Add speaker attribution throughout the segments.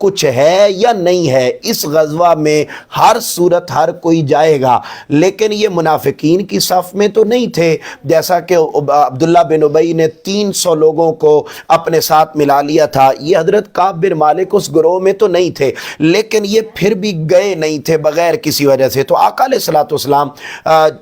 Speaker 1: کچھ ہے یا نہیں ہے، اس غزوہ میں ہر صورت ہر کوئی جائے گا، لیکن یہ منافقین کی صف میں تو نہیں تھے، جیسا کہ عبداللہ بن ابی نے 300 لوگوں کو اپنے ساتھ ملا لیا تھا، یہ حضرت کعب بن مالک اس گروہ میں تو نہیں تھے، لیکن یہ پھر بھی گئے نہیں تھے بغیر کسی وجہ سے۔ تو آقا علیہ الصلوۃ والسلام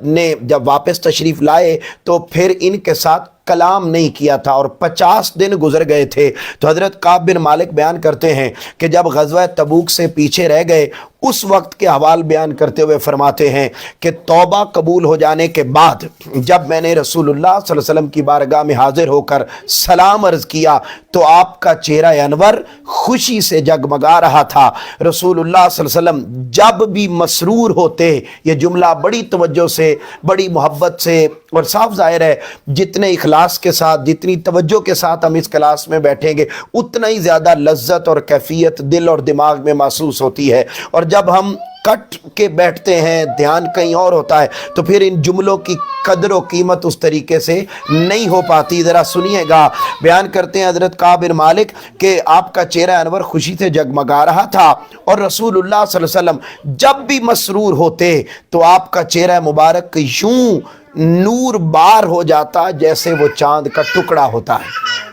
Speaker 1: نے جب واپس تشریف لائے تو پھر ان کے ساتھ کلام نہیں کیا تھا، اور 50 دن گزر گئے تھے۔ تو حضرت کعب بن مالک بیان کرتے ہیں کہ جب غزوہ تبوک سے پیچھے رہ گئے، اس وقت کے حوال بیان کرتے ہوئے فرماتے ہیں کہ توبہ قبول ہو جانے کے بعد جب میں نے رسول اللہ صلی اللہ علیہ وسلم کی بارگاہ میں حاضر ہو کر سلام عرض کیا تو آپ کا چہرہ انور خوشی سے جگمگا رہا تھا۔ رسول اللہ صلی اللہ علیہ وسلم جب بھی مسرور ہوتے، یہ جملہ بڑی توجہ سے، بڑی محبت سے، اور صاف ظاہر ہے جتنے اخلاص کے ساتھ، جتنی توجہ کے ساتھ ہم اس کلاس میں بیٹھیں گے، اتنا ہی زیادہ لذت اور کیفیت دل اور دماغ میں محسوس ہوتی ہے، اور جب ہم کٹ کے بیٹھتے ہیں، دھیان کہیں اور ہوتا ہے، تو پھر ان جملوں کی قدر و قیمت اس طریقے سے نہیں ہو پاتی۔ ذرا سنیے گا، بیان کرتے ہیں حضرت کعب بن مالک کہ آپ کا چہرہ انور خوشی سے جگمگا رہا تھا، اور رسول اللہ صلی اللہ علیہ وسلم جب بھی مسرور ہوتے تو آپ کا چہرہ مبارک یوں نور بار ہو جاتا جیسے وہ چاند کا ٹکڑا ہوتا ہے۔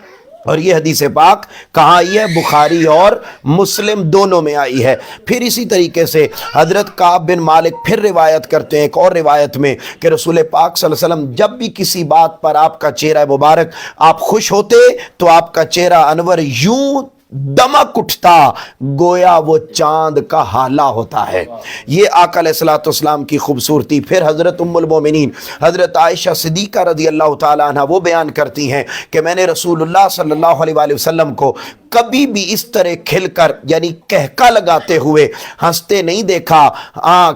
Speaker 1: اور یہ حدیث پاک کہاں آئی ہے؟ بخاری اور مسلم دونوں میں آئی ہے۔ پھر اسی طریقے سے حضرت کعب بن مالک پھر روایت کرتے ہیں ایک اور روایت میں کہ رسول پاک صلی اللہ علیہ وسلم جب بھی کسی بات پر آپ کا چہرہ مبارک آپ خوش ہوتے تو آپ کا چہرہ انور یوں دمک اٹھتا گویا وہ چاند کا ہالہ ہوتا ہے۔ یہ آقا علیہ الصلوۃ والسلام کی خوبصورتی۔ پھر حضرت ام المومنین حضرت عائشہ صدیقہ رضی اللہ تعالیٰ عنہ وہ بیان کرتی ہیں کہ میں نے رسول اللہ صلی اللہ علیہ وآلہ وسلم کو کبھی بھی اس طرح کھل کر یعنی کہکا لگاتے ہوئے ہنستے نہیں دیکھا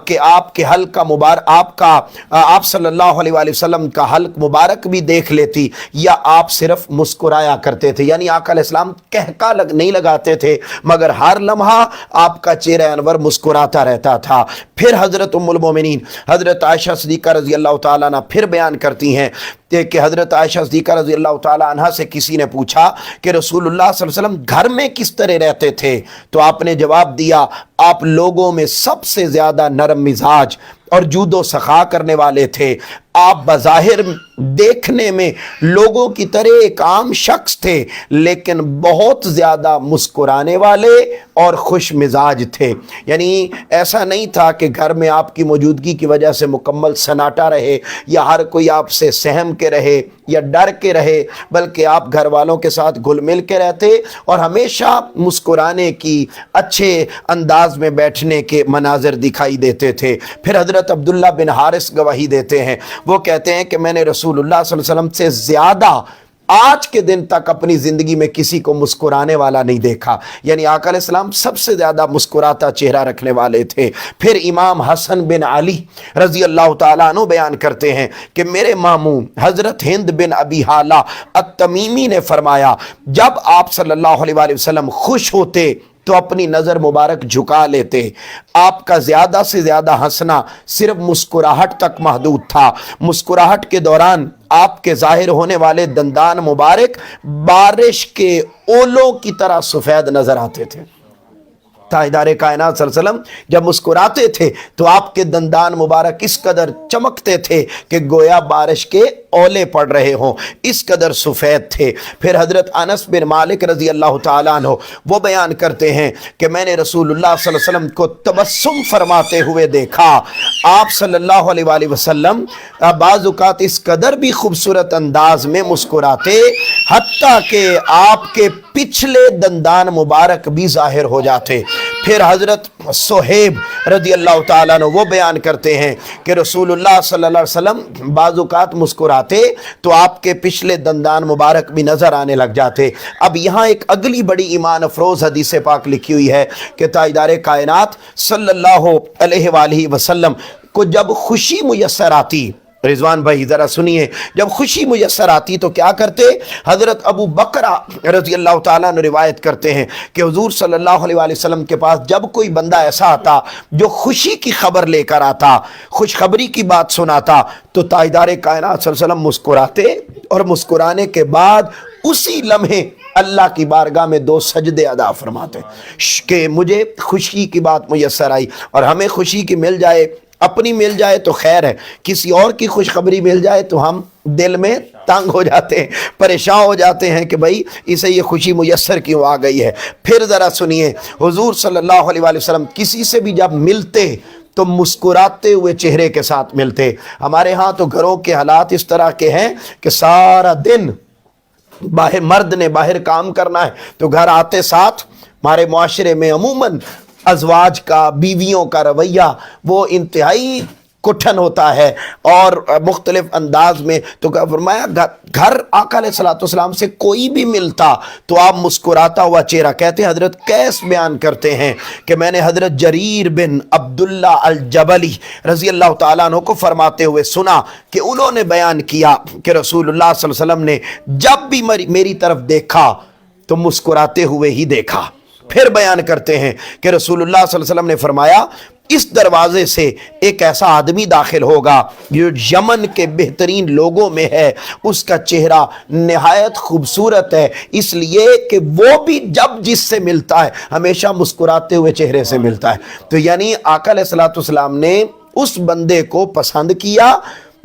Speaker 1: کہ آپ کے حلق کا مبارک آپ صلی اللہ علیہ وآلہ وسلم کا حلق مبارک بھی دیکھ لیتی، یا آپ صرف مسکرایا کرتے تھے، یعنی آقا علیہ السلام کہکا نہیں لگاتے تھے مگر ہر لمحہ آپ کا چہرہ انور مسکراتا رہتا تھا۔ پھر حضرت ام المومنین حضرت عائشہ صدیقہ رضی اللہ تعالیٰ عنہ پھر بیان کرتی ہیں کہ حضرت عائشہ صدیقہ رضی اللہ تعالیٰ عنہ سے کسی نے پوچھا کہ رسول اللہ صلی اللہ علیہ وسلم گھر میں کس طرح رہتے تھے؟ تو آپ نے جواب دیا، آپ لوگوں میں سب سے زیادہ نرم مزاج اور جود و سخا کرنے والے تھے، آپ بظاہر دیکھنے میں لوگوں کی طرح ایک عام شخص تھے لیکن بہت زیادہ مسکرانے والے اور خوش مزاج تھے۔ یعنی ایسا نہیں تھا کہ گھر میں آپ کی موجودگی کی وجہ سے مکمل سناٹا رہے یا ہر کوئی آپ سے سہم کے رہے یا ڈر کے رہے، بلکہ آپ گھر والوں کے ساتھ گھل مل کے رہتے اور ہمیشہ مسکرانے کی، اچھے انداز میں بیٹھنے کے مناظر دکھائی دیتے تھے۔ پھر حضرت عبداللہ بن حارث گواہی دیتے ہیں، وہ کہتے ہیں کہ میں نے رسول اللہ صلی اللہ علیہ وسلم سے زیادہ آج کے دن تک اپنی زندگی میں کسی کو مسکرانے والا نہیں دیکھا، یعنی آقا علیہ السلام سب سے زیادہ مسکراتا چہرہ رکھنے والے تھے۔ پھر امام حسن بن علی رضی اللہ تعالیٰ عنہ بیان کرتے ہیں کہ میرے ماموں حضرت ہند بن ابی حالہ التمیمی نے فرمایا جب آپ صلی اللہ علیہ وآلہ وسلم خوش ہوتے تو اپنی نظر مبارک جھکا لیتے، آپ کا زیادہ سے زیادہ ہنسنا صرف مسکراہٹ تک محدود تھا، مسکراہٹ کے دوران آپ کے ظاہر ہونے والے دندان مبارک بارش کے اولوں کی طرح سفید نظر آتے تھے۔ تاجدار کائنات صلی اللہ علیہ وسلم جب مسکراتے تھے تو آپ کے دندان مبارک اس قدر چمکتے تھے کہ گویا بارش کے اولے پڑ رہے ہوں، اس قدر سفید تھے۔ پھر حضرت انس بن مالک رضی اللہ تعالیٰ عنہ وہ بیان کرتے ہیں کہ میں نے رسول اللہ صلی اللہ علیہ وسلم کو تبسم فرماتے ہوئے دیکھا، آپ صلی اللہ علیہ وآلہ وسلم بعض اوقات اس قدر بھی خوبصورت انداز میں مسکراتے حتیٰ کہ آپ کے پچھلے دندان مبارک بھی ظاہر ہو جاتے۔ پھر حضرت صہیب رضی اللہ تعالیٰ عنہ وہ بیان کرتے ہیں کہ رسول اللہ صلی اللہ علیہ وسلم بعض اوقات مسکراتے تو آپ کے پچھلے دندان مبارک بھی نظر آنے لگ جاتے۔ اب یہاں ایک اگلی بڑی ایمان افروز حدیث پاک لکھی ہوئی ہے کہ تاجدار کائنات صلی اللہ علیہ وآلہ وسلم کو جب خوشی میسر آتی، رضوان بھائی ذرا سنیے، جب خوشی میسر آتی تو کیا کرتے؟ حضرت ابو بکرہ رضی اللہ تعالیٰ نے روایت کرتے ہیں کہ حضور صلی اللہ علیہ وآلہ وسلم کے پاس جب کوئی بندہ ایسا آتا جو خوشی کی خبر لے کر آتا، خوشخبری کی بات سناتا، تو تاجدار کائنات صلی اللہ علیہ وسلم مسکراتے اور مسکرانے کے بعد اسی لمحے اللہ کی بارگاہ میں 2 سجدے ادا فرماتے کہ مجھے خوشی کی بات میسر آئی، اور ہمیں خوشی کی مل جائے، اپنی مل جائے تو خیر ہے، کسی اور کی خوشخبری مل جائے تو ہم دل میں تنگ ہو جاتے ہیں، پریشان ہو جاتے ہیں کہ بھائی اسے یہ خوشی میسر کیوں آ گئی ہے۔ پھر ذرا سنیے، حضور صلی اللہ علیہ وآلہ وسلم کسی سے بھی جب ملتے تو مسکراتے ہوئے چہرے کے ساتھ ملتے۔ ہمارے ہاں تو گھروں کے حالات اس طرح کے ہیں کہ سارا دن باہر مرد نے باہر کام کرنا ہے تو گھر آتے ساتھ ہمارے معاشرے میں عموماً ازواج کا، بیویوں کا رویہ وہ انتہائی کٹھن ہوتا ہے اور مختلف انداز میں۔ تو فرمایا گھر آقا علیہ السلام سے کوئی بھی ملتا تو آپ مسکراتا ہوا چہرہ، کہتے ہیں حضرت قیس بیان کرتے ہیں کہ میں نے حضرت جریر بن عبداللہ الجبلی رضی اللہ تعالیٰ عنہ کو فرماتے ہوئے سنا کہ انہوں نے بیان کیا کہ رسول اللہ صلی اللہ علیہ وسلم نے جب بھی میری طرف دیکھا تو مسکراتے ہوئے ہی دیکھا۔ پھر بیان کرتے ہیں کہ رسول اللہ صلی اللہ علیہ وسلم نے فرمایا اس دروازے سے ایک ایسا آدمی داخل ہوگا جو یمن کے بہترین لوگوں میں ہے، اس کا چہرہ نہایت خوبصورت ہے، اس لیے کہ وہ بھی جب جس سے ملتا ہے ہمیشہ مسکراتے ہوئے چہرے سے ملتا ہے۔ تو یعنی آقا علیہ السلام نے اس بندے کو پسند کیا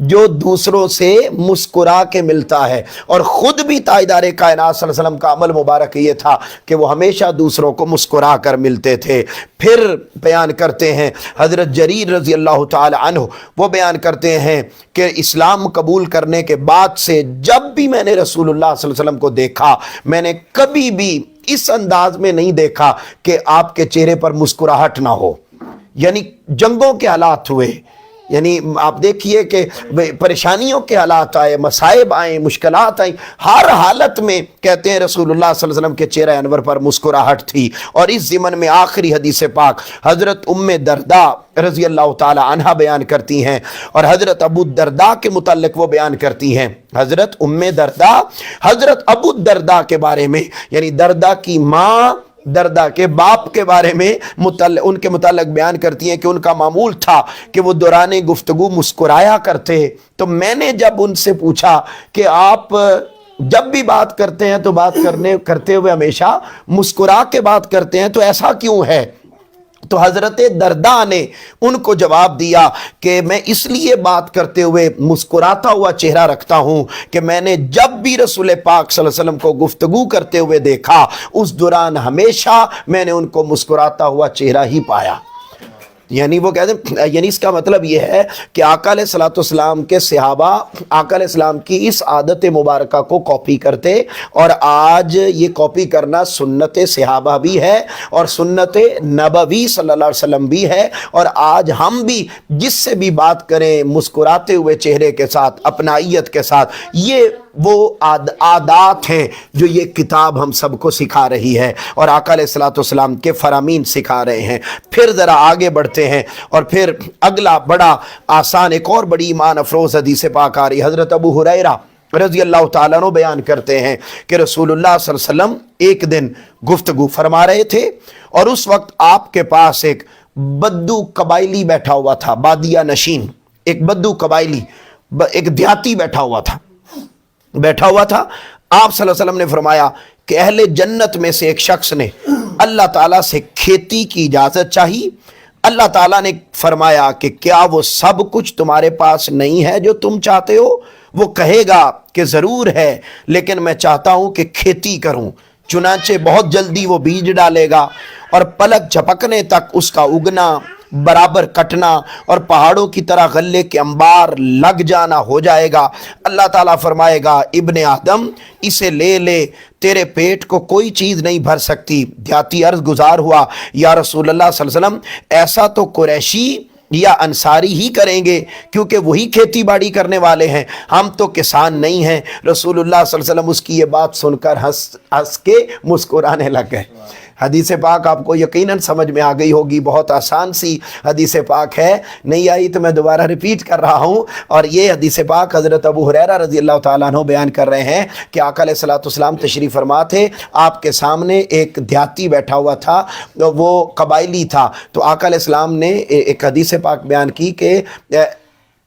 Speaker 1: جو دوسروں سے مسکرا کے ملتا ہے، اور خود بھی تاجدار کائنات صلی اللہ علیہ وسلم کا عمل مبارک یہ تھا کہ وہ ہمیشہ دوسروں کو مسکرا کر ملتے تھے۔ پھر بیان کرتے ہیں حضرت جریر رضی اللہ تعالی عنہ، وہ بیان کرتے ہیں کہ اسلام قبول کرنے کے بعد سے جب بھی میں نے رسول اللہ صلی اللہ علیہ وسلم کو دیکھا، میں نے کبھی بھی اس انداز میں نہیں دیکھا کہ آپ کے چہرے پر مسکراہٹ نہ ہو۔ یعنی جنگوں کے حالات ہوئے، یعنی آپ دیکھیے کہ پریشانیوں کے حالات آئے، مصائب آئیں، مشکلات آئیں، ہر حالت میں کہتے ہیں رسول اللہ صلی اللہ علیہ وسلم کے چہرہ انور پر مسکراہٹ تھی۔ اور اس ضمن میں آخری حدیث پاک حضرت ام درداء رضی اللہ تعالی عنہا بیان کرتی ہیں، اور حضرت ابو درداء کے متعلق وہ بیان کرتی ہیں، حضرت ام درداء حضرت ابو درداء کے بارے میں، یعنی درداء کی ماں درداء کے باپ کے بارے میں ان کے متعلق بیان کرتی ہیں کہ ان کا معمول تھا کہ وہ دوران گفتگو مسکرایا کرتے۔ تو میں نے جب ان سے پوچھا کہ آپ جب بھی بات کرتے ہیں تو بات کرتے ہوئے ہمیشہ مسکرا کے بات کرتے ہیں، تو ایسا کیوں ہے؟ تو حضرت درداء نے ان کو جواب دیا کہ میں اس لیے بات کرتے ہوئے مسکراتا ہوا چہرہ رکھتا ہوں کہ میں نے جب بھی رسول پاک صلی اللہ علیہ وسلم کو گفتگو کرتے ہوئے دیکھا، اس دوران ہمیشہ میں نے ان کو مسکراتا ہوا چہرہ ہی پایا۔ یعنی وہ کہتے ہیں، یعنی اس کا مطلب یہ ہے کہ آقا علیہ السلام کے صحابہ آقا علیہ السلام کی اس عادت مبارکہ کو کاپی کرتے، اور آج یہ کاپی کرنا سنت صحابہ بھی ہے اور سنت نبوی صلی اللہ علیہ وسلم بھی ہے، اور آج ہم بھی جس سے بھی بات کریں مسکراتے ہوئے چہرے کے ساتھ، اپنائیت کے ساتھ، یہ وہ عادات ہیں جو یہ کتاب ہم سب کو سکھا رہی ہے اور آقا علیہ السلام کے فرامین سکھا رہے ہیں۔ پھر ذرا آگے بڑھتے ہیں، اور پھر اگلا بڑا آسان ایک اور بڑی ایمان افروز حدیث پاک آ رہی، حضرت ابو ہریرہ رضی اللہ تعالیٰ عنہ بیان کرتے ہیں کہ رسول اللہ صلی اللہ علیہ وسلم ایک دن گفتگو فرما رہے تھے، اور اس وقت آپ کے پاس ایک بدو قبائلی بیٹھا ہوا تھا، بادیہ نشین، ایک بدو قبائلی، ایک دیہاتی بیٹھا ہوا تھا۔ آپ صلی اللہ علیہ وسلم نے فرمایا کہ اہل جنت میں سے ایک شخص نے اللہ تعالیٰ سے کھیتی کی اجازت چاہی۔ اللہ تعالیٰ نے فرمایا کہ کیا وہ سب کچھ تمہارے پاس نہیں ہے جو تم چاہتے ہو؟ وہ کہے گا کہ ضرور ہے، لیکن میں چاہتا ہوں کہ کھیتی کروں۔ چنانچہ بہت جلدی وہ بیج ڈالے گا، اور پلک جھپکنے تک اس کا اگنا، برابر کٹنا اور پہاڑوں کی طرح غلے کے انبار لگ جانا ہو جائے گا۔ اللہ تعالیٰ فرمائے گا ابن آدم اسے لے لے، تیرے پیٹ کو کوئی چیز نہیں بھر سکتی۔ دیہاتی عرض گزار ہوا یا رسول اللہ صلی اللہ علیہ وسلم ایسا تو قریشی یا انصاری ہی کریں گے کیونکہ وہی کھیتی باڑی کرنے والے ہیں، ہم تو کسان نہیں ہیں۔ رسول اللہ صلی اللہ علیہ وسلم اس کی یہ بات سن کر ہنس کے مسکرانے لگ گئے۔ حدیث پاک آپ کو یقیناً سمجھ میں آ گئی ہوگی، بہت آسان سی حدیث پاک ہے، نہیں آئی تو میں دوبارہ ریپیٹ کر رہا ہوں۔ اور یہ حدیث پاک حضرت ابو ہریرہ رضی اللہ تعالیٰ عنہ بیان کر رہے ہیں کہ آقا علیہ السلام تشریف فرما تھے، آپ کے سامنے ایک دیہاتی بیٹھا ہوا تھا، وہ قبائلی تھا۔ تو آقا علیہ السلام نے ایک حدیث پاک بیان کی کہ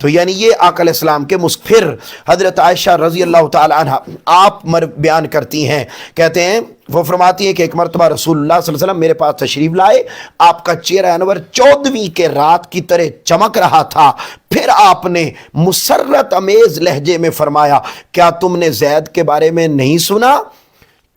Speaker 1: تو یعنی یہ آقا علیہ السلام کے پھر حضرت عائشہ رضی اللہ تعالی عنہ آپ بیان کرتی ہیں، کہتے ہیں وہ فرماتی ہیں کہ ایک مرتبہ رسول اللہ صلی اللہ علیہ وسلم میرے پاس تشریف لائے، آپ کا چہرہ انور 14ویں کے رات کی طرح چمک رہا تھا، پھر آپ نے مسرت امیز لہجے میں فرمایا کیا تم نے زید کے بارے میں نہیں سنا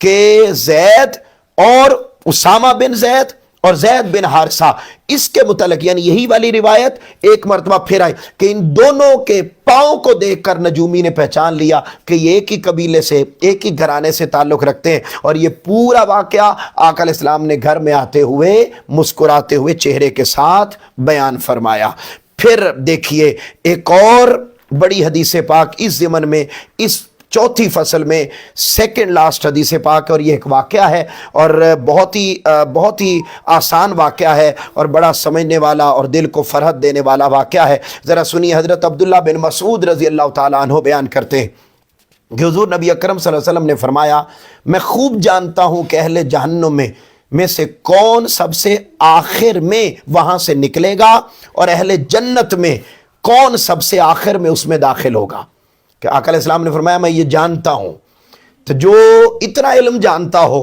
Speaker 1: کہ زید اور اسامہ بن زید اور زید بن حارثہ، اس کے متعلق یعنی یہی والی روایت ایک مرتبہ پھر آئی کہ ان دونوں کے پاؤں کو دیکھ کر نجومی نے پہچان لیا کہ یہ ایک ہی قبیلے سے ایک ہی گھرانے سے تعلق رکھتے ہیں، اور یہ پورا واقعہ آقا علیہ السلام نے گھر میں آتے ہوئے مسکراتے ہوئے چہرے کے ساتھ بیان فرمایا۔ پھر دیکھیے ایک اور بڑی حدیث پاک اس ضمن میں، اس چوتھی فصل میں سیکنڈ لاسٹ حدیث پاک، اور یہ ایک واقعہ ہے اور بہت ہی آسان واقعہ ہے اور بڑا سمجھنے والا اور دل کو فرحت دینے والا واقعہ ہے۔ ذرا سنیے، حضرت عبداللہ بن مسعود رضی اللہ تعالیٰ عنہ بیان کرتے ہیں کہ حضور نبی اکرم صلی اللہ علیہ وسلم نے فرمایا میں خوب جانتا ہوں کہ اہل جہنم میں سے کون سب سے آخر میں وہاں سے نکلے گا اور اہل جنت میں کون سب سے آخر میں اس میں داخل ہوگا، کہ آقا علیہ السلام نے فرمایا میں یہ جانتا ہوں۔ تو جو اتنا علم جانتا ہو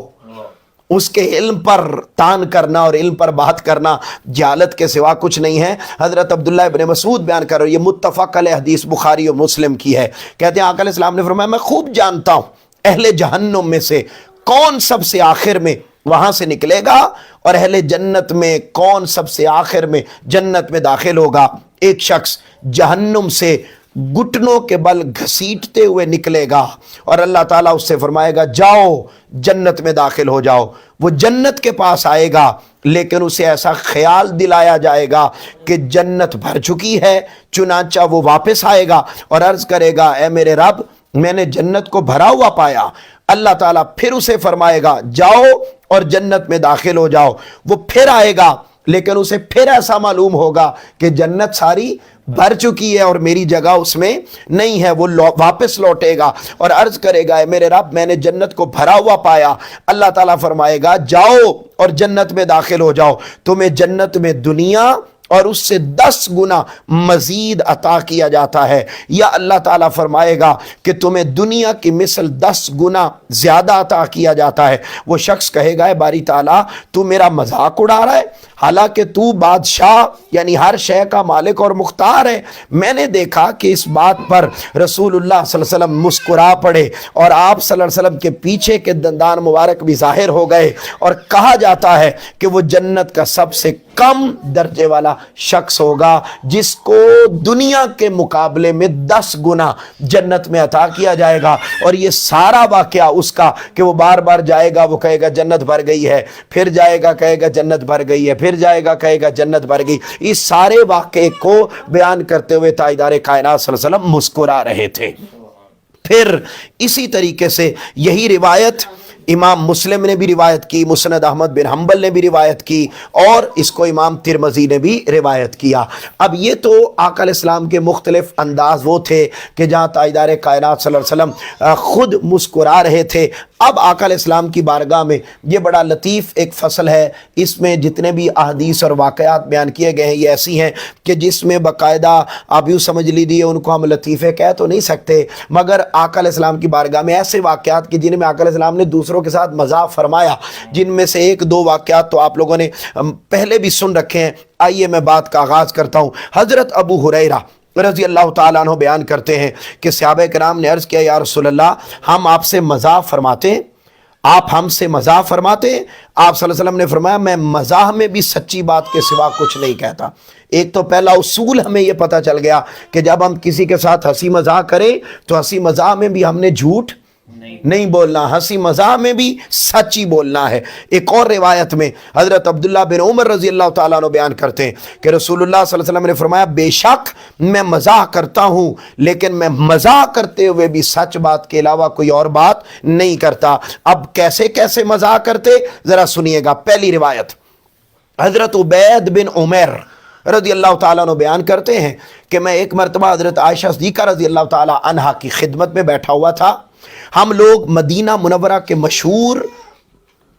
Speaker 1: اس کے علم پر تان کرنا اور علم پر بات کرنا جہالت کے سوا کچھ نہیں ہے۔ حضرت عبداللہ ابن مسعود بیان کر رہے ہیں، یہ متفق علیہ حدیث بخاری اور مسلم کی ہے، کہتے ہیں آقا علیہ السلام نے فرمایا میں خوب جانتا ہوں اہل جہنم میں سے کون سب سے آخر میں وہاں سے نکلے گا اور اہل جنت میں کون سب سے آخر میں جنت میں داخل ہوگا۔ ایک شخص جہنم سے گھٹنوں کے بل گھسیٹتے ہوئے نکلے گا اور اللہ تعالیٰ اس سے فرمائے گا جاؤ جنت میں داخل ہو جاؤ۔ وہ جنت کے پاس آئے گا لیکن اسے ایسا خیال دلایا جائے گا کہ جنت بھر چکی ہے، چنانچہ وہ واپس آئے گا اور عرض کرے گا اے میرے رب میں نے جنت کو بھرا ہوا پایا۔ اللہ تعالیٰ پھر اسے فرمائے گا جاؤ اور جنت میں داخل ہو جاؤ۔ وہ پھر آئے گا لیکن اسے پھر ایسا معلوم ہوگا کہ جنت ساری بھر چکی ہے اور میری جگہ اس میں نہیں ہے۔ وہ واپس لوٹے گا اور عرض کرے گا اے میرے رب میں نے جنت کو بھرا ہوا پایا۔ اللہ تعالیٰ فرمائے گا جاؤ اور جنت میں داخل ہو جاؤ، تمہیں جنت میں دنیا اور اس سے 10 گنا مزید عطا کیا جاتا ہے، یا اللہ تعالیٰ فرمائے گا کہ تمہیں دنیا کی مثل 10 گنا زیادہ عطا کیا جاتا ہے۔ وہ شخص کہے گا اے باری تعالیٰ تو میرا مذاق اڑا رہا ہے، حالانکہ تو بادشاہ یعنی ہر شے کا مالک اور مختار ہے۔ میں نے دیکھا کہ اس بات پر رسول اللہ صلی اللہ علیہ وسلم مسکرا پڑے اور آپ صلی اللہ علیہ وسلم کے پیچھے کے دندان مبارک بھی ظاہر ہو گئے، اور کہا جاتا ہے کہ وہ جنت کا سب سے کم درجے والا شخص ہوگا جس کو دنیا کے مقابلے میں 10 گنا جنت میں عطا کیا جائے گا۔ اور یہ سارا واقعہ اس کا کہ وہ بار بار جائے گا، وہ کہے گا جنت بھر گئی ہے، پھر جائے گا کہے گا جنت بھر گئی ہے، پھر جائے گا کہے گا جنت بھر گئی۔ اس سارے واقعے کو بیان کرتے ہوئے تاجدار کائنات صلی اللہ علیہ وسلم مسکرا رہے تھے۔ پھر اسی طریقے سے یہی روایت امام مسلم نے بھی روایت کی، مسند احمد بن حنبل نے بھی روایت کی، اور اس کو امام ترمذی نے بھی روایت کیا۔ اب یہ تو آقا علیہ السلام کے مختلف انداز وہ تھے کہ جہاں تاجدار کائنات صلی اللہ علیہ وسلم خود مسکرا رہے تھے۔ اب آقا علیہ السلام کی بارگاہ میں یہ بڑا لطیف ایک فصل ہے، اس میں جتنے بھی احادیث اور واقعات بیان کیے گئے ہیں یہ ایسی ہیں کہ جس میں باقاعدہ آپ یوں سمجھ لیجیے ان کو ہم لطیفے کہہ تو نہیں سکتے، مگر آقا علیہ السلام کی بارگاہ میں ایسے واقعات کہ جن میں آقا علیہ السلام نے دوسروں کے ساتھ مزاح فرمایا، جن میں سے 1-2 واقعات تو آپ لوگوں نے پہلے بھی سن رکھے ہیں۔ آئیے میں بات کا آغاز کرتا ہوں۔ حضرت ابو ہریرہ رضی اللہ تعالیٰ عنہ بیان کرتے ہیں کہ صحابہ کرام نے عرض کیا یا رسول اللہ ہم آپ سے مزاح فرماتے ہیں، آپ ہم سے مزاح فرماتے ہیں؟ آپ صلی اللہ علیہ وسلم نے فرمایا میں مزاح میں بھی سچی بات کے سوا کچھ نہیں کہتا۔ ایک تو پہلا اصول ہمیں یہ پتہ چل گیا کہ جب ہم کسی کے ساتھ ہنسی مزاح کریں تو ہنسی مزاح میں بھی ہم نے جھوٹ نہیں بولنا، ہنسی مزاح میں بھی سچ ہی بولنا ہے۔ ایک اور روایت میں حضرت عبداللہ بن عمر رضی اللہ تعالیٰ عنہ بیان کرتے ہیں کہ رسول اللہ صلی اللہ علیہ وسلم نے فرمایا بے شک میں مزاح کرتا ہوں لیکن میں مزاح کرتے ہوئے بھی سچ بات کے علاوہ کوئی اور بات نہیں کرتا۔ اب کیسے کیسے مزاح کرتے ذرا سنیے گا۔ پہلی روایت حضرت عبید بن عمیر رضی اللہ تعالیٰ عنہ بیان کرتے ہیں کہ میں ایک مرتبہ حضرت عائشہ صدیقہ رضی اللہ تعالیٰ عنہا کی خدمت میں بیٹھا ہوا تھا۔ ہم لوگ مدینہ منورہ کے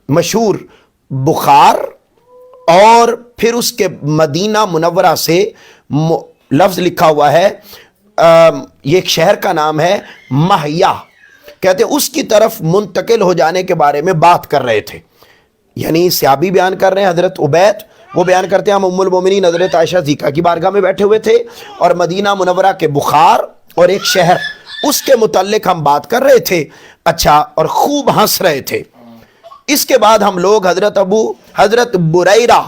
Speaker 1: مشہور بخار اور پھر اس کے مدینہ منورہ سے لفظ لکھا ہوا ہے، یہ ایک شہر کا نام ہے مہیا، کہتے ہیں اس کی طرف منتقل ہو جانے کے بارے میں بات کر رہے تھے. یعنی صحابی بیان کر رہے ہیں، حضرت عبید وہ بیان کرتے ہیں ہم ام المومنین حضرت عائشہ زیکا کی بارگاہ میں بیٹھے ہوئے تھے اور مدینہ منورہ کے بخار اور ایک شہر اس کے متعلق ہم بات کر رہے تھے. اچھا، اور خوب ہنس رہے تھے. اس کے بعد ہم لوگ حضرت بریرہ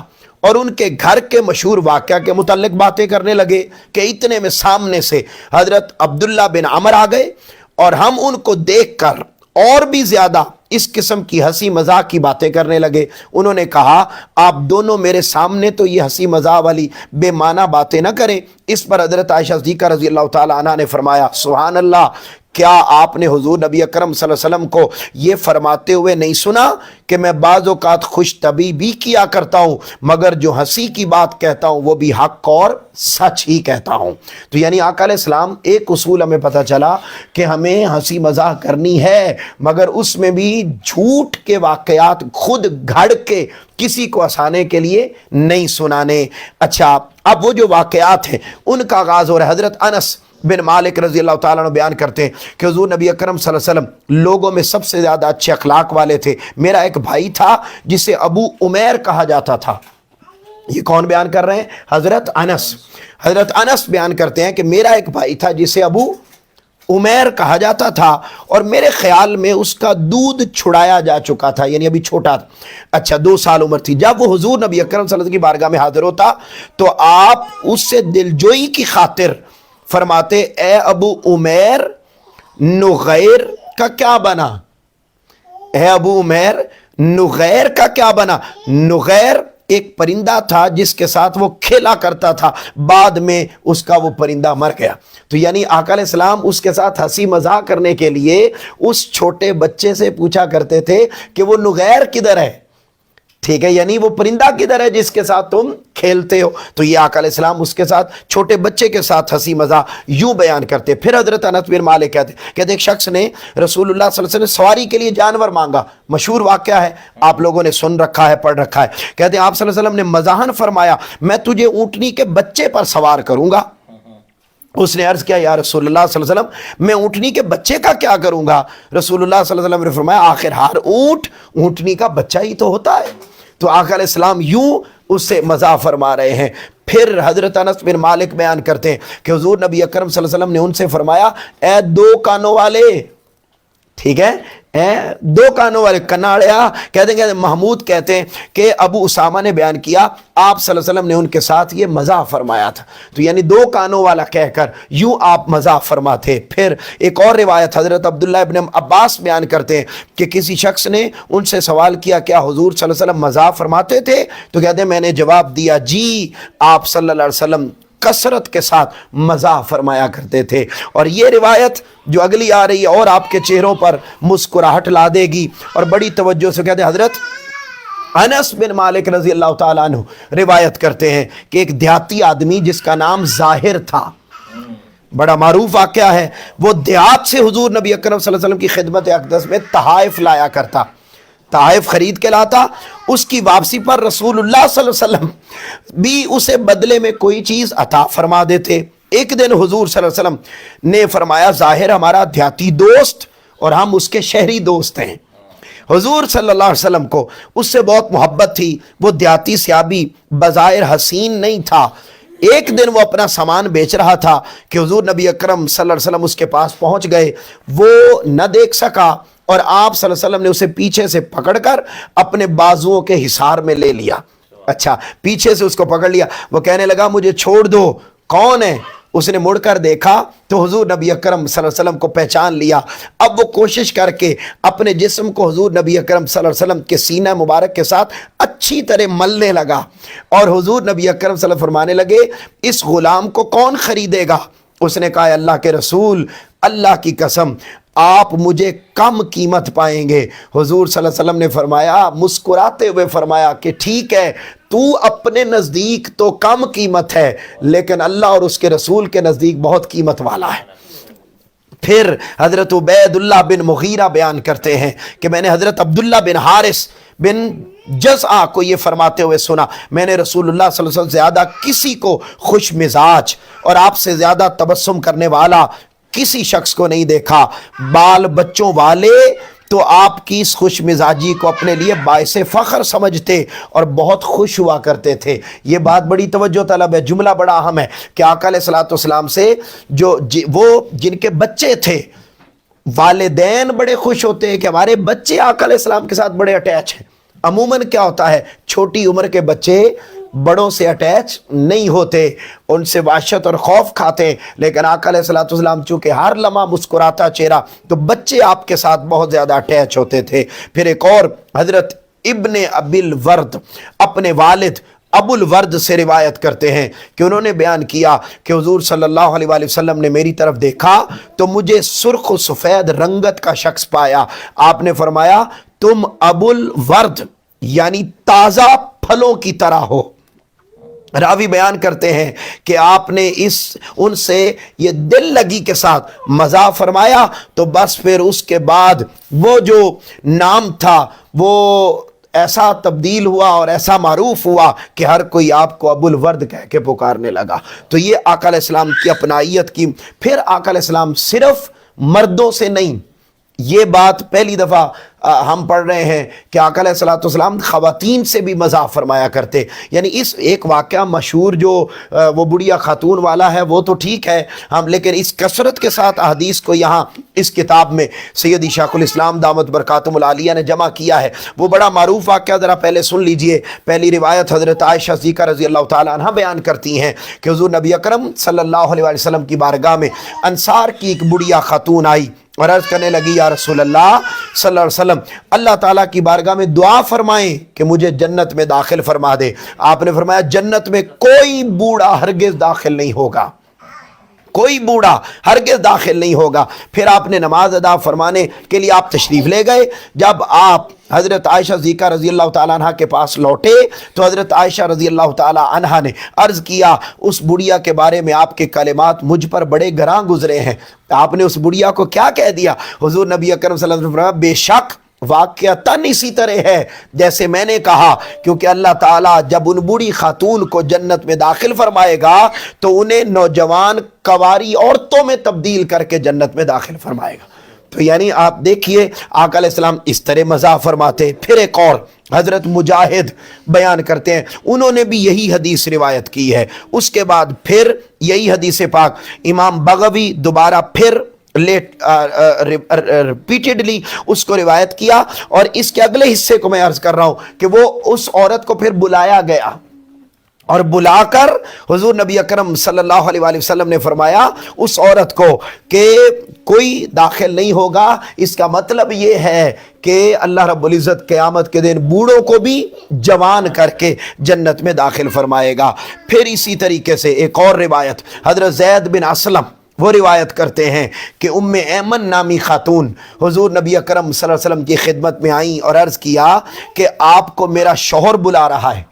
Speaker 1: اور ان کے گھر کے مشہور واقعہ کے متعلق باتیں کرنے لگے کہ اتنے میں سامنے سے حضرت عبداللہ بن عمر آ گئے اور ہم ان کو دیکھ کر اور بھی زیادہ اس قسم کی ہنسی مذاق کی باتیں کرنے لگے. انہوں نے کہا آپ دونوں میرے سامنے تو یہ ہنسی مذاق والی بے معنی باتیں نہ کریں. اس پر حضرت عائشہ صدیقہ رضی اللہ تعالی عنہ نے فرمایا سبحان اللہ، کیا آپ نے حضور نبی اکرم صلی اللہ علیہ وسلم کو یہ فرماتے ہوئے نہیں سنا کہ میں بعض اوقات خوش طبعی بھی کیا کرتا ہوں مگر جو ہنسی کی بات کہتا ہوں وہ بھی حق اور سچ ہی کہتا ہوں. تو یعنی آقا علیہ السلام ایک اصول ہمیں پتہ چلا کہ ہمیں ہنسی مذاق کرنی ہے مگر اس میں بھی جھوٹ کے واقعات خود گھڑ کے کسی کو ہنسانے کے لیے نہیں سنانے. اچھا، اب وہ جو واقعات ہیں ان کا آغاز ہو رہا ہے. حضرت انس بن مالک رضی اللہ تعالیٰ عنہ بیان کرتے ہیں کہ حضور نبی اکرم صلی اللہ علیہ وسلم لوگوں میں سب سے زیادہ اچھے اخلاق والے تھے. میرا ایک بھائی تھا جسے ابو عمیر کہا جاتا تھا. یہ کون بیان کر رہے ہیں؟ حضرت انس بیان کرتے ہیں کہ میرا ایک بھائی تھا جسے ابو عمیر کہا جاتا تھا اور میرے خیال میں اس کا دودھ چھڑایا جا چکا تھا، یعنی ابھی چھوٹا تھا. اچھا، 2 سال عمر تھی. جب وہ حضور نبی اکرم صلی اللہ علیہ وسلم کی بارگاہ میں حاضر ہوتا تو آپ اس سے دلجوئی کی خاطر فرماتے اے ابو عمیر نغیر کا کیا بنا؟ اے ابو عمیر نغیر کا کیا بنا؟ نغیر ایک پرندہ تھا جس کے ساتھ وہ کھیلا کرتا تھا، بعد میں اس کا وہ پرندہ مر گیا. تو یعنی آقا علیہ السلام اس کے ساتھ ہنسی مذاق کرنے کے لیے اس چھوٹے بچے سے پوچھا کرتے تھے کہ وہ نغیر کدھر ہے. ٹھیک ہے، یعنی وہ پرندہ کدھر ہے جس کے ساتھ تم کھیلتے ہو. تو یہ آقا علیہ السلام اس کے ساتھ چھوٹے بچے کے ساتھ ہنسی مذاق یوں بیان کرتے. پھر حضرت انس بن مالک کہتے ایک شخص نے رسول اللہ صلی اللہ علیہ وسلم نے سواری کے لیے جانور مانگا. مشہور واقعہ ہے، آپ لوگوں نے سن رکھا ہے، پڑھ رکھا ہے. کہتے ہیں آپ صلی اللہ علیہ وسلم نے مزاحن فرمایا میں تجھے اونٹنی کے بچے پر سوار کروں گا. اس نے عرض کیا یا رسول اللہ صلی اللہ علیہ وسلم میں اونٹنی کے بچے کا کیا کروں گا؟ رسول اللہ صلی اللہ علیہ وسلم نے فرمایا آخر ہر اونٹنی کا بچہ ہی تو ہوتا ہے. تو آقا علیہ السلام یوں اس سے مزاح فرما رہے ہیں. پھر حضرت انس بن مالک بیان کرتے ہیں کہ حضور نبی اکرم صلی اللہ علیہ وسلم نے ان سے فرمایا اے 2 کانوں والے، ٹھیک ہے، اے 2 کانوں والے کناڑیا کہتے ہیں. محمود کہتے ہیں کہ ابو اسامہ نے بیان کیا آپ صلی اللہ علیہ وسلم نے ان کے ساتھ یہ مزاح فرمایا تھا. تو یعنی 2 کانوں والا کہہ کر یوں آپ مزاح فرماتے. پھر ایک اور روایت حضرت عبداللہ ابن عباس بیان کرتے ہیں کہ کسی شخص نے ان سے سوال کیا کیا حضور صلی اللہ علیہ وسلم مزاح فرماتے تھے؟ تو کہتے ہیں میں نے جواب دیا جی آپ صلی اللہ علیہ وسلم کثرت کے ساتھ مزاح فرمایا کرتے تھے. اور یہ روایت جو اگلی آ رہی ہے اور آپ کے چہروں پر مسکراہٹ لا دے گی. اور بڑی توجہ سے کہتے ہیں حضرت انس بن مالک رضی اللہ تعالیٰ عنہ روایت کرتے ہیں کہ ایک دیہاتی آدمی جس کا نام ظاہر تھا، بڑا معروف واقعہ ہے، وہ دیہات سے حضور نبی اکرم صلی اللہ علیہ وسلم کی خدمت اقدس میں تحائف لایا کرتا، تحائف خرید کے لاتا. اس کی واپسی پر رسول اللہ صلی اللہ علیہ وسلم بھی اسے بدلے میں کوئی چیز عطا فرما دیتے. ایک دن حضور صلی اللہ علیہ وسلم نے فرمایا ظاہر ہمارا دیہاتی دوست اور ہم اس کے شہری دوست ہیں. حضور صلی اللہ علیہ وسلم کو اس سے بہت محبت تھی. وہ دیہاتی سیابی بظاہر حسین نہیں تھا. ایک دن وہ اپنا سامان بیچ رہا تھا کہ حضور نبی اکرم صلی اللہ علیہ وسلم اس کے پاس پہنچ گئے. وہ نہ دیکھ سکا اور آپ صلی اللہ علیہ وسلم نے اسے پیچھے سے پکڑ کر اپنے بازوؤں کے حصار میں لے لیا. اچھا، پیچھے سے اس کو پکڑ لیا. وہ کہنے لگا مجھے چھوڑ دو. کون ہے؟ اس نے مڑ کر دیکھا تو حضور نبی اکرم صلی اللہ علیہ وسلم کو پہچان لیا. اب وہ کوشش کر کے اپنے جسم کو حضور نبی اکرم صلی اللہ علیہ وسلم کے سینہ مبارک کے ساتھ اچھی طرح ملنے لگا اور حضور نبی اکرم صلی اللہ علیہ وسلم فرمانے لگے اس غلام کو کون خریدے گا؟ اس نے کہا اللہ کے رسول اللہ کی قسم آپ مجھے کم قیمت پائیں گے. حضور صلی اللہ علیہ وسلم نے فرمایا مسکراتے ہوئے فرمایا کہ ٹھیک ہے تو اپنے نزدیک تو کم قیمت ہے لیکن اللہ اور اس کے رسول کے نزدیک بہت قیمت والا ہے. پھر حضرت عبید اللہ بن مغیرہ بیان کرتے ہیں کہ میں نے حضرت عبداللہ بن حارث بن جزع کو یہ فرماتے ہوئے سنا، میں نے رسول اللہ صلی اللہ علیہ وسلم سے زیادہ کسی کو خوش مزاج اور آپ سے زیادہ تبسم کرنے والا کسی شخص کو نہیں دیکھا، بال بچوں والے تو آپ کی اس خوش مزاجی کو اپنے لیے باعث فخر سمجھتے اور بہت خوش ہوا کرتے تھے۔ یہ بات بڑی توجہ طلب ہے، جملہ بڑا اہم ہے کہ آقا علیہ الصلوۃ والسلام سے وہ جن کے بچے تھے، والدین بڑے خوش ہوتے ہیں کہ ہمارے بچے آقا علیہ السلام کے ساتھ بڑے اٹیچ ہیں۔ عموماً کیا ہوتا ہے، چھوٹی عمر کے بچے بڑوں سے اٹیچ نہیں ہوتے، ان سے وحشت اور خوف کھاتے ہیں، لیکن آقا علیہ الصلوۃ والسلام چونکہ ہر لمحہ مسکراتا چہرہ، تو بچے آپ کے ساتھ بہت زیادہ اٹیچ ہوتے تھے۔ پھر ایک اور حضرت ابن ابی الورد اپنے والد ابو الورد سے روایت کرتے ہیں کہ انہوں نے بیان کیا کہ حضور صلی اللہ علیہ وآلہ وسلم نے میری طرف دیکھا تو مجھے سرخ و سفید رنگت کا شخص پایا۔ آپ نے فرمایا تم ابو الورد یعنی تازہ پھلوں کی طرح ہو۔ راوی بیان کرتے ہیں کہ آپ نے ان سے یہ دل لگی کے ساتھ مزاح فرمایا، تو بس پھر اس کے بعد وہ جو نام تھا وہ ایسا تبدیل ہوا اور ایسا معروف ہوا کہ ہر کوئی آپ کو ابو الورد کہہ کے پکارنے لگا۔ تو یہ آقا علیہ السلام کی اپنائیت کی۔ پھر آقا علیہ السلام صرف مردوں سے نہیں، یہ بات پہلی دفعہ ہم پڑھ رہے ہیں کہ آقا علیہ الصلوۃ والسلام خواتین سے بھی مزاح فرمایا کرتے، یعنی اس ایک واقعہ مشہور جو وہ بڑھیا خاتون والا ہے وہ تو ٹھیک ہے ہم، لیکن اس کثرت کے ساتھ احادیث کو یہاں اس کتاب میں سیدی شیخ الاسلام دامت برکاتہم العالیہ نے جمع کیا ہے۔ وہ بڑا معروف واقعہ ذرا پہلے سن لیجئے۔ پہلی روایت حضرت عائشہ صدیقہ رضی اللہ تعالیٰ عنہ بیان کرتی ہیں کہ حضور نبی اکرم صلی اللہ علیہ وسلم کی بارگاہ میں انصار کی ایک بڑھیا خاتون آئی اور عرض کرنے لگی یا رسول اللہ صلی اللہ علیہ وسلم، اللہ تعالیٰ کی بارگاہ میں دعا فرمائیں کہ مجھے جنت میں داخل فرما دے۔ آپ نے فرمایا جنت میں کوئی بوڑھا ہرگز داخل نہیں ہوگا، کوئی بوڑھا ہرگز داخل نہیں ہوگا۔ پھر آپ نے نماز ادا فرمانے کے لیے آپ تشریف لے گئے۔ جب آپ حضرت عائشہ صدیقہ رضی اللہ تعالیٰ عنہ کے پاس لوٹے تو حضرت عائشہ رضی اللہ تعالیٰ عنہ نے عرض کیا اس بڑھیا کے بارے میں آپ کے کلمات مجھ پر بڑے گراں گزرے ہیں۔ آپ نے اس بڑھیا کو کیا کہہ دیا؟ حضور نبی اکرم صلی اللہ علیہ وسلم نے فرمایا بے شک واقعتاً اسی طرح ہے جیسے میں نے کہا، کیونکہ اللہ تعالیٰ جب ان بوڑھی خاتون کو جنت میں داخل فرمائے گا تو انہیں نوجوان کنواری عورتوں میں تبدیل کر کے جنت میں داخل فرمائے گا۔ تو یعنی آپ دیکھیے آقا علیہ السلام اس طرح مزاح فرماتے۔ پھر ایک اور حضرت مجاہد بیان کرتے ہیں، انہوں نے بھی یہی حدیث روایت کی ہے۔ اس کے بعد پھر یہی حدیث پاک امام بغوی دوبارہ پھر ریپیٹڈلی اس کو روایت کیا، اور اس کے اگلے حصے کو میں عرض کر رہا ہوں کہ وہ اس عورت کو پھر بلایا گیا اور بلا کر حضور نبی اکرم صلی اللہ علیہ وآلہ وسلم نے فرمایا اس عورت کو کہ کوئی داخل نہیں ہوگا۔ اس کا مطلب یہ ہے کہ اللہ رب العزت قیامت کے دن بوڑھوں کو بھی جوان کر کے جنت میں داخل فرمائے گا۔ پھر اسی طریقے سے ایک اور روایت حضرت زید بن اسلم وہ روایت کرتے ہیں کہ ام ایمن نامی خاتون حضور نبی اکرم صلی اللہ علیہ وسلم کی خدمت میں آئیں اور عرض کیا کہ آپ کو میرا شوہر بلا رہا ہے۔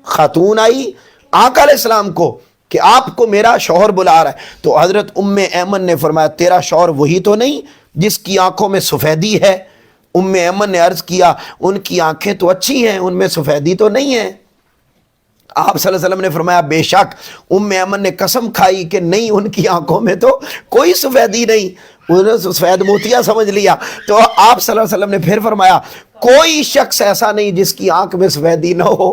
Speaker 1: خاتون آئی آقا علیہ السلام کو کہ آپ کو میرا شوہر بلا رہا ہے، تو حضرت ام ایمن نے فرمایا تیرا شوہر وہی تو نہیں جس کی آنکھوں میں سفیدی ہے؟ ام ایمن نے عرض کیا ان کی آنکھیں تو اچھی ہیں، ان میں سفیدی تو نہیں ہے۔ آپ صلی اللہ علیہ وسلم نے فرمایا بے شک۔ ام ایمن نے قسم کھائی کہ نہیں، ان کی آنکھوں میں تو کوئی سفیدی نہیں، انہوں نے سفید موتیا سمجھ لیا۔ تو آپ صلی اللہ علیہ وسلم نے پھر فرمایا کوئی شخص ایسا نہیں جس کی آنکھ میں سفیدی نہ ہو۔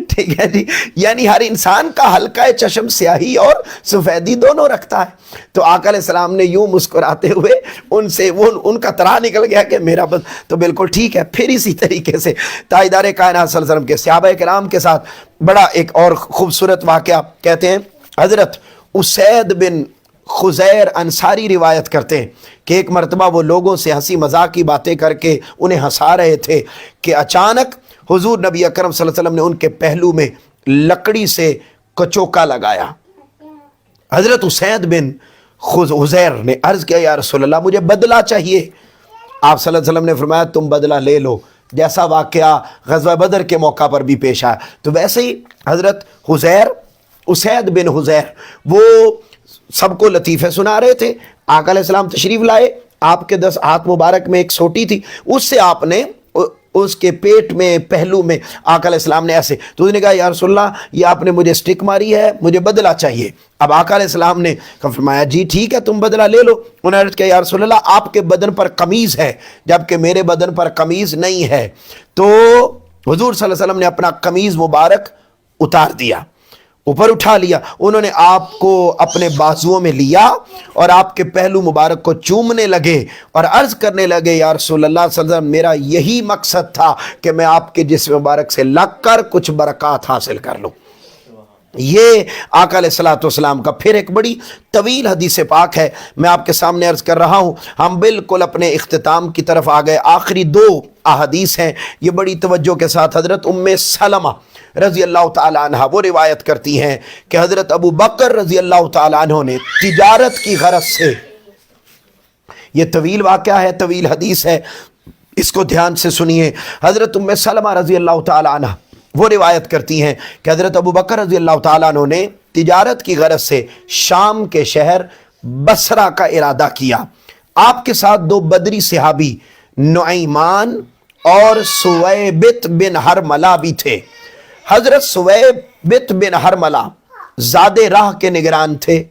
Speaker 1: ٹھیک ہے جی، یعنی ہر انسان کا حلقہ چشم سیاہی اور سفیدی دونوں رکھتا ہے۔ تو آقا علیہ السلام نے یوں مسکراتے ہوئے ان سے ان کا طرح نکل گیا کہ میرا بس تو بالکل ٹھیک ہے۔ پھر اسی طریقے سے تاجدار کائنات صلی اللہ علیہ وسلم کے صحابہ کرام کے ساتھ بڑا ایک اور خوبصورت واقعہ کہتے ہیں، حضرت اسید بن خزیر انصاری روایت کرتے ہیں کہ ایک مرتبہ وہ لوگوں سے ہنسی مذاق کی باتیں کر کے انہیں ہنسا رہے تھے کہ اچانک حضور نبی اکرم صلی اللہ علیہ وسلم نے ان کے پہلو میں لکڑی سے کچوکا لگایا۔ حضرت اسید بن خزیر نے عرض کیا یا رسول اللہ مجھے بدلہ چاہیے۔ آپ صلی اللہ علیہ وسلم نے فرمایا تم بدلہ لے لو، جیسا واقعہ غزوہ بدر کے موقع پر بھی پیش آیا۔ تو ویسے ہی حضرت اسید بن حزیر وہ سب کو لطیفے سنا رہے تھے۔ آقا علیہ السلام تشریف لائے، آپ کے 10 ہاتھ مبارک میں ایک سوٹی تھی، اس سے آپ نے اس کے پیٹ میں پہلو میں آقا علیہ السلام نے ایسے، تو اس نے کہا یا رسول اللہ یہ آپ نے مجھے سٹک ماری ہے، مجھے بدلہ چاہیے۔ اب آقا علیہ السلام نے فرمایا جی ٹھیک ہے تم بدلہ لے لو۔ انہوں نے کہا یا رسول اللہ آپ کے بدن پر قمیض ہے جبکہ میرے بدن پر قمیض نہیں ہے، تو حضور صلی اللہ علیہ وسلم نے اپنا قمیض مبارک اتار دیا، اوپر اٹھا لیا۔ انہوں نے آپ کو اپنے بازوؤں میں لیا اور آپ کے پہلو مبارک کو چومنے لگے اور عرض کرنے لگے یا رسول اللہ صلی اللہ علیہ وسلم میرا یہی مقصد تھا کہ میں آپ کے جسم مبارک سے لگ کر کچھ برکات حاصل کر لوں۔ یہ آقا علیہ السلام کا پھر ایک بڑی طویل حدیث پاک ہے، میں آپ کے سامنے عرض کر رہا ہوں۔ ہم بالکل اپنے اختتام کی طرف آ گئے، آخری 2 احادیث ہیں، یہ بڑی توجہ کے ساتھ حضرت ام سلمہ رضی اللہ تعالیٰ عنہ وہ روایت کرتی ہیں کہ حضرت ابو بکر رضی اللہ تعالیٰ عنہ نے تجارت کی غرض سے، یہ طویل واقعہ ہے، طویل حدیث ہے، اس کو دھیان سے سنیے۔ حضرت ام سلمہ رضی اللہ تعالیٰ عنہ وہ روایت کرتی ہیں کہ حضرت ابو بکر رضی اللہ تعالیٰ عنہ نے تجارت کی غرض سے شام کے شہر بصرہ کا ارادہ کیا۔ آپ کے ساتھ 2 بدری صحابی نعیمان اور سویبت بن حرملہ بھی تھے۔ حضرت سویبت بن حرملہ زاد راہ کے نگران تھے۔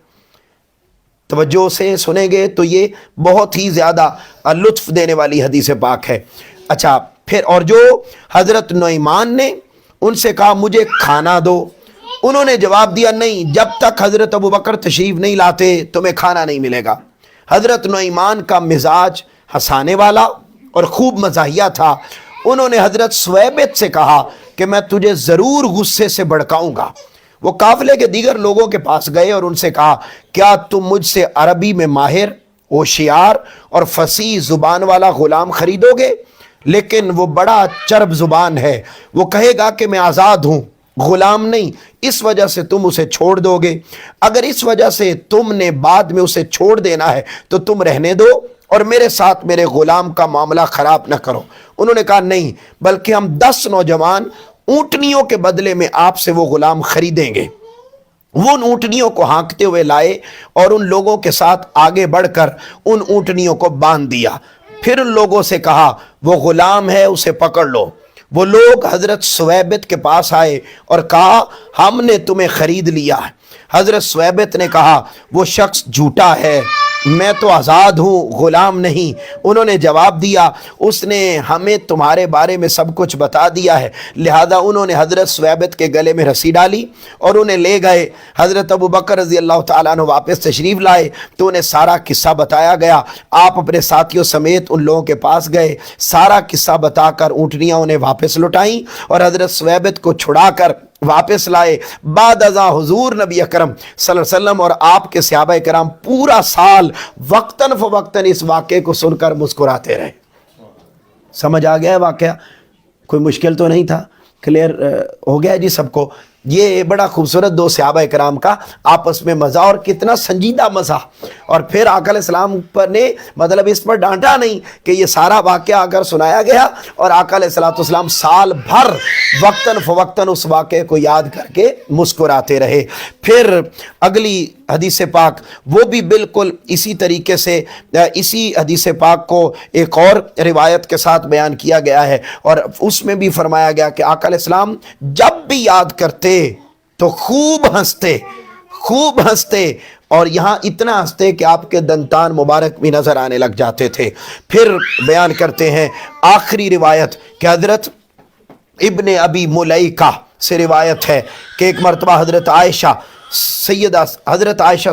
Speaker 1: توجہ سے سنیں گے تو یہ بہت ہی زیادہ لطف دینے والی حدیث پاک ہے۔ اچھا پھر اور جو حضرت نعیمان نے ان سے کہا مجھے کھانا دو، انہوں نے جواب دیا نہیں جب تک حضرت ابو بکر تشریف نہیں لاتے تمہیں کھانا نہیں ملے گا۔ حضرت نعیمان کا مزاج ہنسانے والا اور خوب مزاحیہ تھا، انہوں نے حضرت سویبت سے کہا کہ میں تجھے ضرور غصے سے بھڑکاؤں گا۔ وہ قافلے کے دیگر لوگوں کے پاس گئے اور ان سے کہا کیا تم مجھ سے عربی میں ماہر، ہوشیار اور فصیح زبان والا غلام خریدو گے؟ لیکن وہ بڑا چرب زبان ہے، وہ کہے گا کہ میں آزاد ہوں، غلام نہیں، اس وجہ سے تم اسے چھوڑ دو گے۔ اگر اس وجہ سے تم نے بعد میں اسے چھوڑ دینا ہے تو تم رہنے دو اور میرے ساتھ میرے غلام کا معاملہ خراب نہ کرو۔ انہوں نے کہا نہیں، بلکہ ہم 10 نوجوان اونٹنیوں کے بدلے میں آپ سے وہ غلام خریدیں گے۔ وہ ان اونٹنیوں کو ہانکتے ہوئے لائے اور ان لوگوں کے ساتھ آگے بڑھ کر ان اونٹنیوں کو باندھ دیا۔ پھر ان لوگوں سے کہا وہ غلام ہے اسے پکڑ لو۔ وہ لوگ حضرت سویبت کے پاس آئے اور کہا ہم نے تمہیں خرید لیا ہے۔ حضرت سویبت نے کہا وہ شخص جھوٹا ہے، میں تو آزاد ہوں، غلام نہیں۔ انہوں نے جواب دیا اس نے ہمیں تمہارے بارے میں سب کچھ بتا دیا ہے۔ لہذا انہوں نے حضرت سویبت کے گلے میں رسی ڈالی اور انہیں لے گئے۔ حضرت ابو بکر رضی اللہ تعالیٰ عنہ واپس تشریف لائے تو انہیں سارا قصہ بتایا گیا۔ آپ اپنے ساتھیوں سمیت ان لوگوں کے پاس گئے، سارا قصہ بتا کر اونٹنیاں انہیں واپس لوٹائیں اور حضرت سویبت کو چھڑا کر واپس لائے۔ بعد ازاں حضور نبی اکرم صلی اللہ علیہ وسلم اور آپ کے صحابہ کرام پورا سال وقتاً فوقتاً اس واقعے کو سن کر مسکراتے رہے۔ سمجھ آ گیا ہے واقعہ؟ کوئی مشکل تو نہیں تھا؟ کلیئر ہو گیا جی سب کو؟ یہ بڑا خوبصورت 2 صحابہ کرام کا آپس میں مزہ، اور کتنا سنجیدہ مزہ۔ اور پھر آقا علیہ السلام پر نے مطلب اس پر ڈانٹا نہیں کہ یہ سارا واقعہ اگر سنایا گیا اور آقا علیہ السلام سال بھر وقتاً فوقتاً اس واقعے کو یاد کر کے مسکراتے رہے۔ پھر اگلی حدیث پاک وہ بھی بالکل اسی طریقے سے اسی حدیث پاک کو ایک اور روایت کے ساتھ بیان کیا گیا ہے، اور اس میں بھی فرمایا گیا کہ آقا علیہ السلام جب بھی یاد کرتے تو خوب ہنستے اور یہاں اتنا ہنستے کہ آپ کے دندان مبارک بھی نظر آنے لگ جاتے تھے۔ پھر بیان کرتے ہیں آخری روایت کہ حضرت ابن ابی ملیکہ سے روایت ہے کہ ایک مرتبہ حضرت عائشہ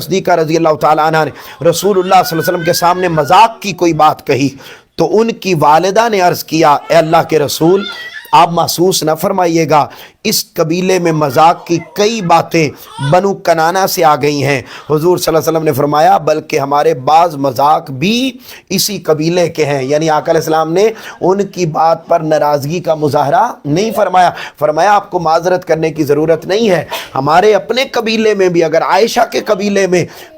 Speaker 1: صدیقہ رضی اللہ تعالیٰ عنہ نے رسول اللہ صلی اللہ علیہ وسلم کے سامنے مذاق کی کوئی بات کہی تو ان کی والدہ نے عرض کیا اے اللہ کے رسول آپ محسوس نہ فرمائیے گا، اس قبیلے میں مذاق کی کئی باتیں بنو کنانہ سے آ گئی ہیں۔ حضور صلی اللہ علیہ وسلم نے فرمایا بلکہ ہمارے بعض مذاق بھی اسی قبیلے کے ہیں، یعنی آقا علیہ السلام نے ان کی بات پر ناراضگی کا مظاہرہ نہیں فرمایا۔ فرمایا آپ کو معذرت کرنے کی ضرورت نہیں ہے، ہمارے اپنے قبیلے میں بھی اگر عائشہ کے قبیلے میں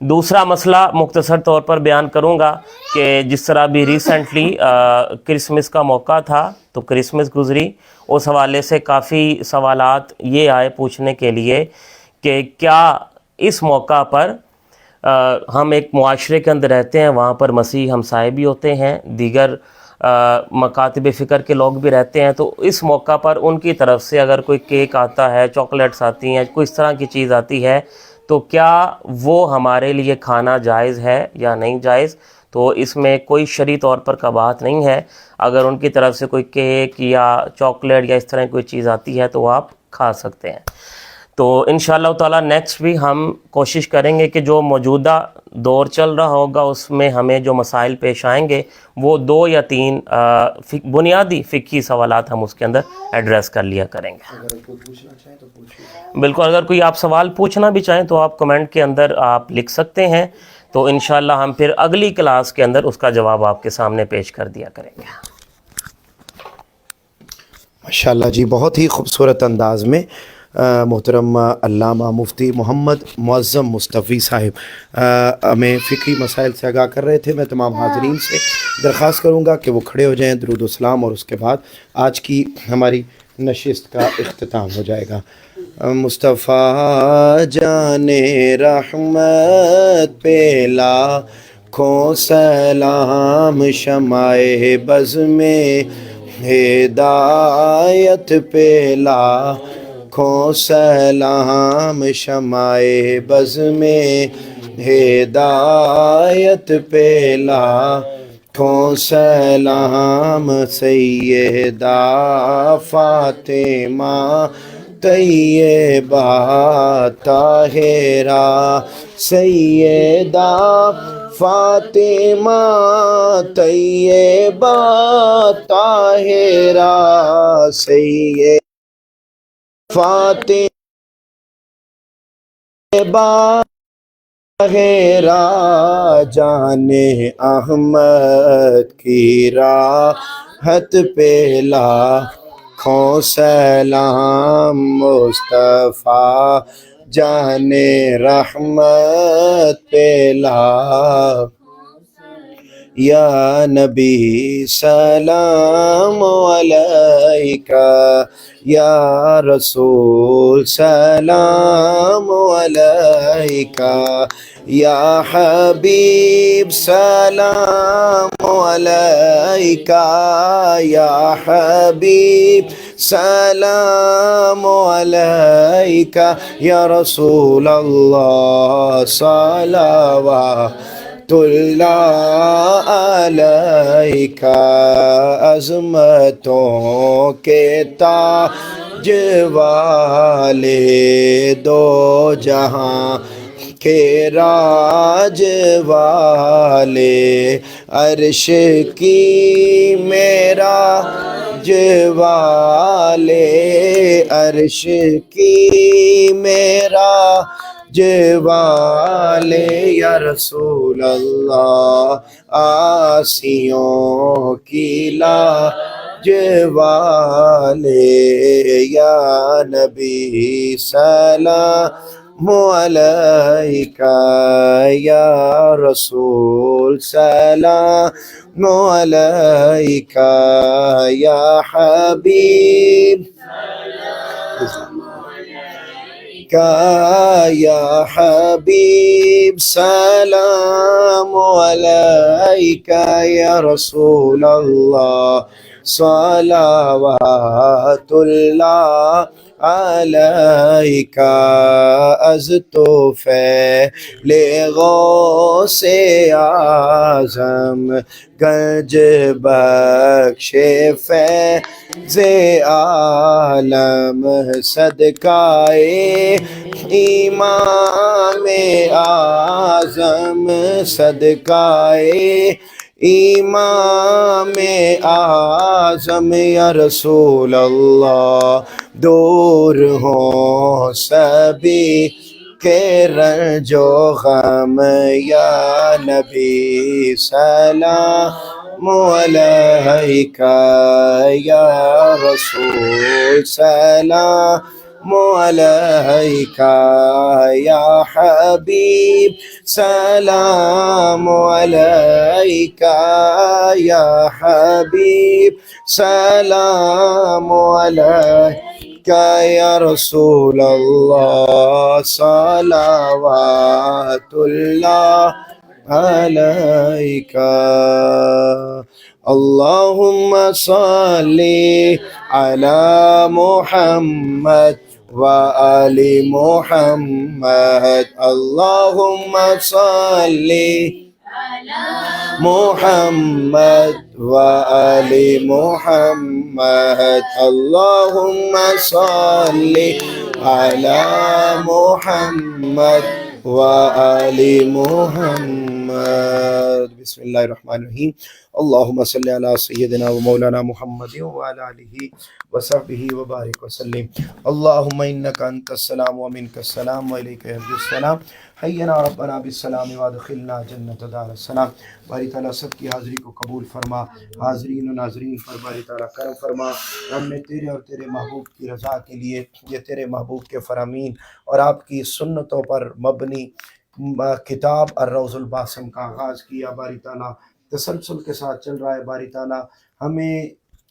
Speaker 2: دوسرا مسئلہ مختصر طور پر بیان کروں گا کہ جس طرح بھی ریسنٹلی کرسمس کا موقع تھا تو کرسمس گزری، اس حوالے سے کافی سوالات یہ آئے پوچھنے کے لیے کہ کیا اس موقع پر ہم ایک معاشرے کے اندر رہتے ہیں، وہاں پر مسیح ہمسائے بھی ہوتے ہیں، دیگر مکاتب فکر کے لوگ بھی رہتے ہیں، تو اس موقع پر ان کی طرف سے اگر کوئی کیک آتا ہے، چاکلیٹس آتی ہیں، کوئی اس طرح کی چیز آتی ہے تو کیا وہ ہمارے لیے کھانا جائز ہے یا نہیں جائز؟ تو اس میں کوئی شرعی طور پر کباہت نہیں ہے، اگر ان کی طرف سے کوئی کیک یا چاکلیٹ یا اس طرح کی کوئی چیز آتی ہے تو وہ آپ کھا سکتے ہیں۔ تو انشاءاللہ تعالیٰ نیکسٹ بھی ہم کوشش کریں گے کہ جو موجودہ دور چل رہا ہوگا اس میں ہمیں جو مسائل پیش آئیں گے وہ 2 یا 3 بنیادی فقہی سوالات ہم اس کے اندر ایڈریس کر لیا کریں گے۔
Speaker 1: اگر کوئی پوچھنا چاہیں تو پوچھیں۔
Speaker 2: بالکل، اگر کوئی آپ سوال پوچھنا بھی چاہیں تو آپ کمنٹ کے اندر آپ لکھ سکتے ہیں، تو انشاءاللہ ہم پھر اگلی کلاس کے اندر اس کا جواب آپ کے سامنے پیش کر دیا کریں گے۔
Speaker 1: ماشاءاللہ جی، بہت ہی خوبصورت انداز میں محترم علامہ مفتی محمد معظم مصطفی صاحب ہمیں فقہی مسائل سے آگاہ کر رہے تھے۔ میں تمام حاضرین سے درخواست کروں گا کہ وہ کھڑے ہو جائیں، درود و سلام، اور اس کے بعد آج کی ہماری نشست کا اختتام ہو جائے گا۔ مصطفیٰ جان رحمت پہ لاکھوں سلام، شمع بز میں ہدایت پہ لاکھوں سلام، شمع بز میں ہدایت پہ لاکھوں سلام، سیدہ فاطمہ طیبہ طاہرہ، سیدہ فاطمہ طیبہ طاہرہ، سیدہ فاطمہ طاہرہ، جان احمد کی راحت پہ لاکھوں سلام، مصطفیٰ جان رحمت پہ لاکھوں، یا نبی سلام علیکہ، یا رسول سلام علیکہ، یا حبیب سلام علیکہ، یا حبیب سلام علیکہ، یا رسول اللہ صلوات اللہ علیکہ، عظمتوں کے تاج والے، دو جہاں کے راج والے، عرش کی معراج والے، عرش کی معراج والے، یا رسول اللہ آسیوں کی لاج والے، یا نبی سلام علیکہ، یا رسول سلام علیکہ، یا حبیب یا حبیب سلام علیکہ، یا رسول اللہ صلوات اللہ علیکہ، از طفیل غوث اعظم گنج بخش فیض عالم، صدقہ امام اعظم، صدقہ امام اعظم، یا رسول اللہ دور ہوں سبھی کے رنج و غم، یا نبی سلام علیکہ، یا رسول سلام عليك يا حبيب سلام عليك يا حبيب سلام عليك يا رسول الله صلوات الله عليك اللهم صل على محمد وآل محمد اللهم صل محمد وآل محمد اللهم صل على محمد وآل محمد بسم اللہ الرحمن الرحیم اللہم صلی علی سیدنا و مولانا محمد وعلی آلہ وصحبہ وبارک وسلم اللہم انکا انت السلام ومنک السلام وعلیک یرجع السلام حینا ربنا بالسلام وادخلنا جنت دار السلام باری تعالیٰ سب کی حاضری کو قبول فرما حاضرین و ناظرین پر باری تعالیٰ کرم فرما ہم نے تیرے اور تیرے محبوب کی رضا کے لیے یہ تیرے محبوب کے فرامین اور آپ کی سنتوں پر مبنی کتاب الروض الباسم کا آغاز کیا باری تعالیٰ تسلسل کے ساتھ چل رہا ہے باری تعالیٰ ہمیں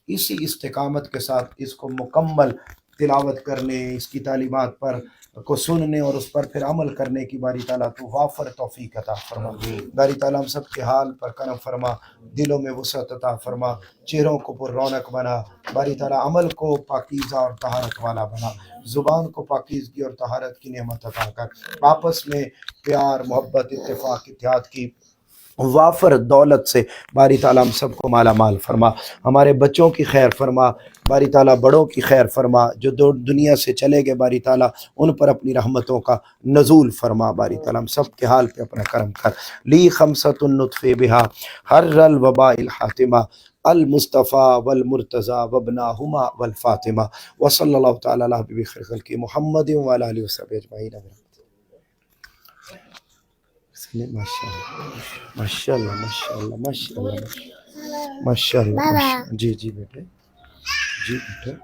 Speaker 1: اسی استقامت کے ساتھ اس کو مکمل تلاوت کرنے اس کی تعلیمات پر کو سننے اور اس پر پھر عمل کرنے کی باری تعالیٰ تو وافر توفیق عطا فرما باری تعالیٰ ہم سب کے حال پر کرم فرما دلوں میں وسعت عطا فرما چہروں کو پر رونق بنا باری تعالیٰ عمل کو پاکیزہ اور طہارت والا بنا زبان کو پاکیزگی اور طہارت کی نعمت عطا کر آپس میں پیار محبت اتفاق اتحاد کی وافر دولت سے باری تعالیٰ ہم سب کو مالا مال فرما ہمارے بچوں کی خیر فرما باری تعالیٰ بڑوں کی خیر فرما جو دنیا سے چلے گئے باری تعالیٰ ان پر اپنی رحمتوں کا نزول فرما باری تعالیٰ ہم سب کے حال پہ اپنا کرم کر لی خمسۃ النطف بہا حر الوباء الحاتمہ المصطفیٰ والمرتضیٰ وابناہما والفاطمہ وصلی اللہ تعالیٰ علی حبیب خیر خلق محمد وعلی آلہ وصحبہ اجمعین ماشاء اللہ ماشاء اللہ ماشاء اللہ ماشاء اللہ جی جی بیٹے جی بیٹے